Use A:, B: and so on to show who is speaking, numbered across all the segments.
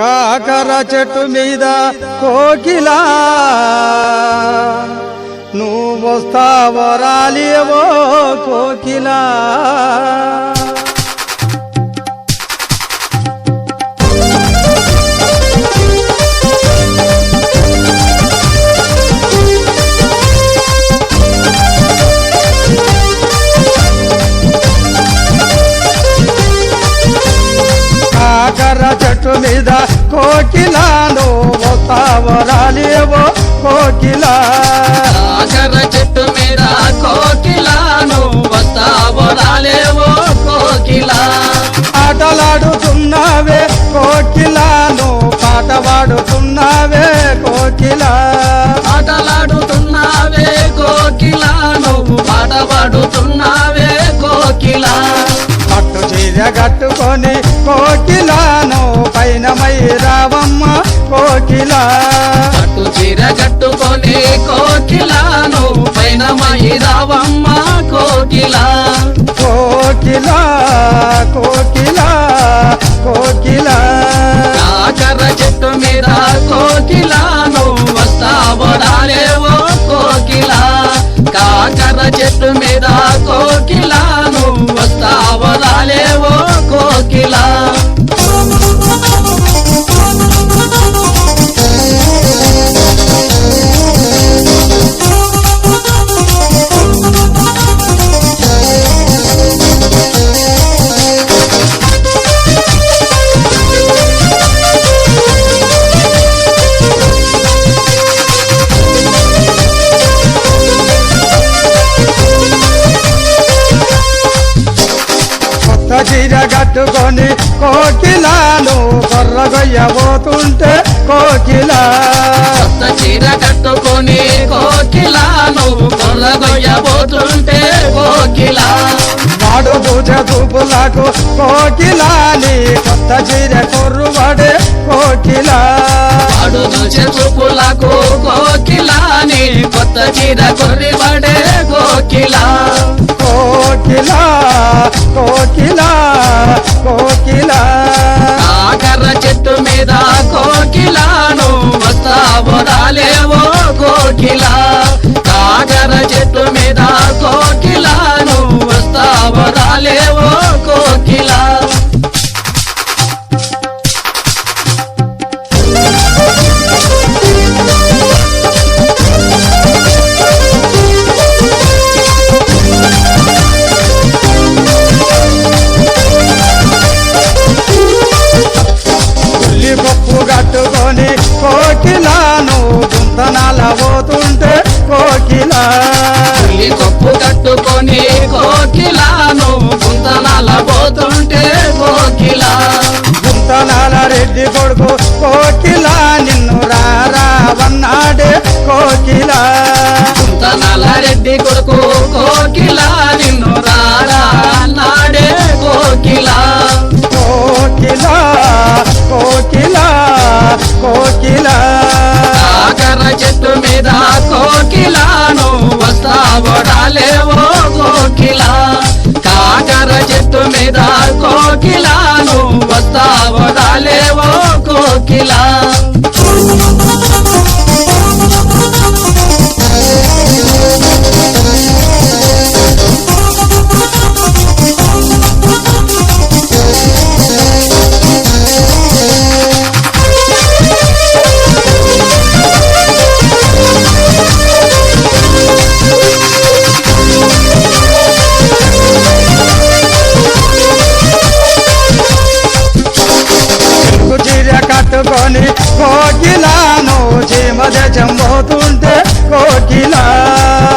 A: కాకర చెట్టు మీద కోకిలా నువ్వు వస్తావో రాలేవో కోకిలా కాకర చెట్టు మీద కోకిలా నువ్వు వస్తావో రాలేవో కోకిలా
B: కాకర చెట్టు మీద కోకిలా నువ్వు వస్తావో రాలేవో కోకిలా
A: ఆటలాడుతున్నావే కోకిలా నువ్వు పాట పాడుతున్నావే కోకిలా
B: ఆటలాడుతున్నావే కోకిలా నువ్వు పాట పాడుతున్నావే కోకిలా
A: పట్టు చీర కట్టుకొని కోకిలా నువ్వు పైన మై రావమ్మ కోకిలా
B: పట్టు చీర కట్టుకొని కోకిలా నువ్వు పైన మై రావమ్మ కోకిలా
A: కోకిలా కోకిలా కోకిలా
B: కాకర చెట్టు మీద కోకిలా నువ్వు వస్తావో రాలేవో కోకిలా కాకర చెట్టు మీద కోకిలా నువ్వు వస్తావో రాలేవో కోకిలా
A: కొత్త చీర కట్టుకొని కోకిలా నువ్వు కొర్రగొయ్యబోతుంటే కోకిలా
B: కొత్త చీర కట్టుకొని కోకిలా నువ్వు కొర్రగొయ్యబోతుంటే కోకిలా
A: వాడు పూజ చూపులకు కోకిలా నీ కొత్త చీర కొర్రువాడే కోకిలా
B: వాడు చూసే చూపులకు కోకిలా నీ కొత్త చీర కొర్రిబడే కోకిలా
A: కోకిలా కోకిలా కోకిలా
B: కాకర చెట్టు మీద కోకిలా నువ్వు వస్తావో రాలేవో కోకిలా కాకర చెట్టు మీద కోకిలా నువ్వు వస్తావో రాలేవో కోకిలా
A: ఉల్లి పప్పు కట్టుకొని కోకిలా నువ్వు గుంతనాల పోతుంటే కోకిలా
B: ఉల్లి కప్పు కట్టుకొని కోకిలా నువ్వు గుంతనాల పోతుంటే కోకిలా
A: గుంతనాల రెడ్డి కొడుకు కోకిలా నిన్ను రావన్నాడే కోకిలా
B: గుంతనాల రెడ్డి కొడుకు కోకిలా నిన్ను రారా నాడే కోకిలా
A: కోకిలా కోకిలా కోకిలా
B: కాకర చెట్టు మీద కోకిలా నువ్వు వస్తావో రాలేవో కోకిలా కాకర చెట్టు మీద కోకిలా నువ్వు వస్తావో రాలేవో కోకిలా
A: చెరుకు చీర కట్టుకొని కోకిలా నువ్వు చీమ దేశం పోతుంటే కోకిలా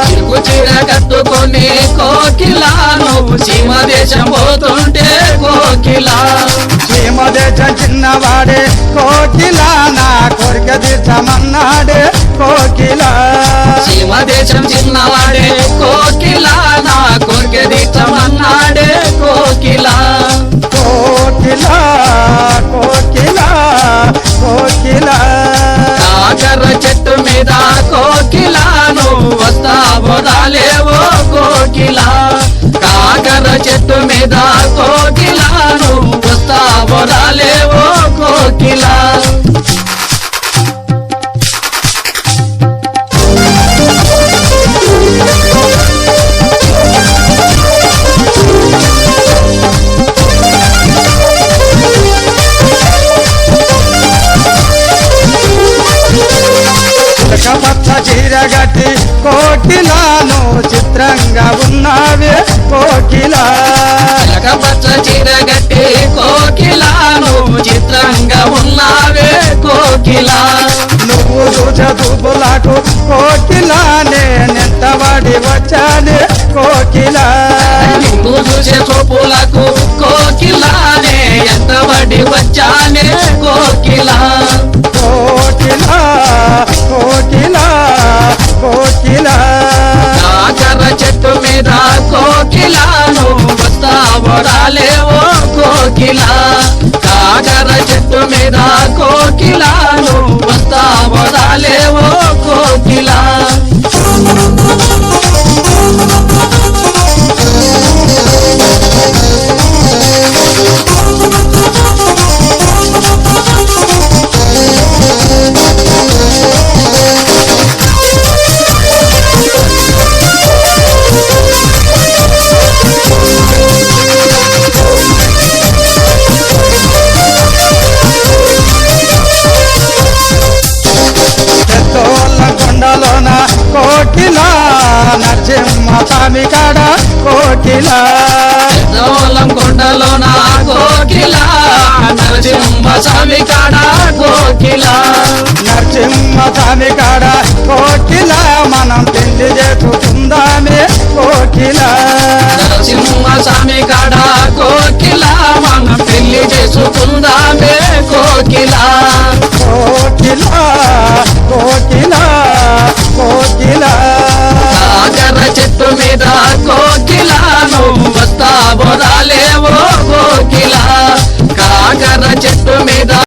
B: చిరుకు చీర కట్టుకొని కోకిలా నువ్వు సీమ దేశం పోతుంటే కోకిలా
A: చీమ దేశం చిన్నవాడే కోకిలా నా కోరిక తీర్చమన్నాడే కోకిలా
B: సీమ దేశం చిన్నవాడే కోకిలా నా కోరిక తీర్చమన్నాడే కోకిలా
A: కోకిలా కోకిలా కోకిలా
B: కాకర చెట్టు మీద కోకిలా నువ్వు వస్తావో రాలేవో కోకిలా కాకర చెట్టు మీద కోకిలా నువ్వు వస్తావో రాలేవో కోకిలా
A: చీరగట్టి కోకిలాను చిత్రంగా ఉన్నావే కోకిలా
B: పచ్చ చీర గట్టి కోకిలాను చిత్రంగా ఉన్నావే కోకిలా
A: నువ్వు చూపులకు కోకిలానే నెంతవాడి వచ్చానే కోకిలా
B: నువ్వు చూసే చూపులకు కోకిలానే ఎంతబడి వచ్చానే కోకిలా
A: కోకిలా కోకిలా కోకిలా
B: కాకర చెట్టు మీద కోకిలాను వస్తావో రాలేవో కోకిలా కాకర చెట్టు మీద కోకిలాను వస్తావో రాలేవో కోకిలా
A: కొండలోన కోకిలా నరసింహ స్వామి కాడ కోకిలా
B: దోలం కొండలోన కోకిలా నరసింహ స్వామి కాడ కోకిలా
A: నరసింహ స్వామి కాడ కోకిలా మనం పెళ్లి చేసుకుందామే కోకిలా
B: నరసింహ స్వామి కాడ కోకిలా మనం పెళ్లి చేసుకుందామే కోకిలా
A: కోకిలా కోకిలా కోకిలా
B: కాకర చెట్టు మీద కోకిలాను వస్తావో రాలేవో కోకిలా కాకర చెట్టు